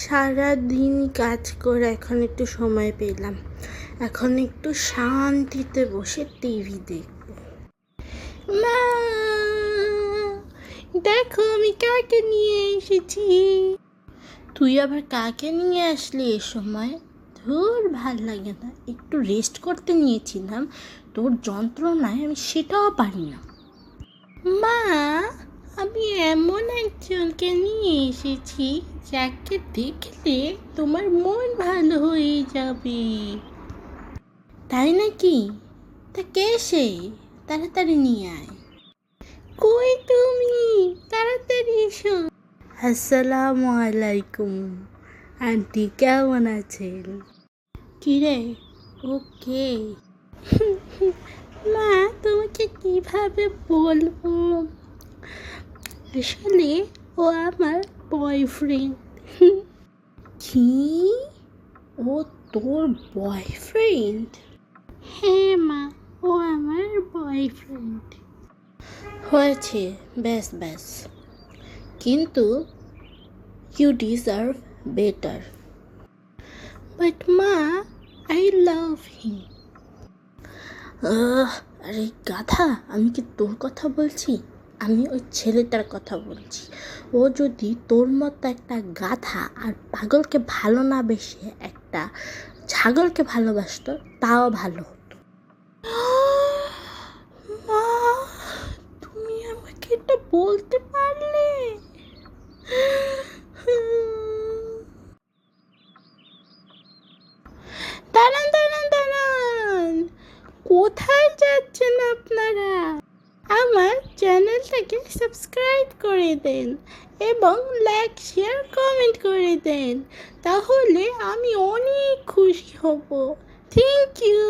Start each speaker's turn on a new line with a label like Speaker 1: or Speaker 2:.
Speaker 1: সারাদিন কাজ করে এখন একটু সময় পেলাম। এখন একটু শান্তিতে বসে টিভি দেখব। মা, দেখো আমি কাকে নিয়ে এসেছি। তুই আবার কাকে নিয়ে আসলি এ সময়? ধুর, ভাল লাগে না। একটু রেস্ট করতে নিয়েছিলাম, তোর যন্ত্রণায় আমি সেটাও পারি না। মা, আমি এমন একজনকে নিয়ে এসেছি যাকে দেখলে তোমার মন ভালো হয়ে যাবে। তাই নাকি? তা কে সে? তাড়াতাড়ি নিয়ে আয়। কই তুমি? তাড়াতাড়ি এসো। আসসালামু আলাইকুম আন্টি, কেমন আছেন? কিরে, ওকে? মা, তোমাকে কিভাবে বলবো, আসলে ও আমার বয়ফ্রেন্ড। কি? ও তোর বয়ফ্রেন্ড? হ্যাঁ মা, ও আমার বয়ফ্রেন্ড। হয়েছে, ব্যাস ব্যাস, কিন্তু ইউ ডিজার্ভ বেটার। বাট মা, আই লাভ হিম। আরে গাধা, আমি কি তোর কথা বলছি? আমি ওই ছেলেটার কথা বলছি। ও যদি তোর মতো একটা গাধা আর পাগলকে ভালো না বেসে একটা ছাগলকে ভালোবাসতো তাও ভালো হতো। মা, তুমি আমাকে এটা বলতে পারলে? দাঁড়ান দাঁড়ান দাঁড়ান, কোথায় যাচ্ছেন আপনারা? আমার চ্যানেলটাকে সাবস্ক্রাইব করে দেন এবং লাইক শেয়ার কমেন্ট করে দেন, তাহলে আমি অনেক খুশি হব। Thank you.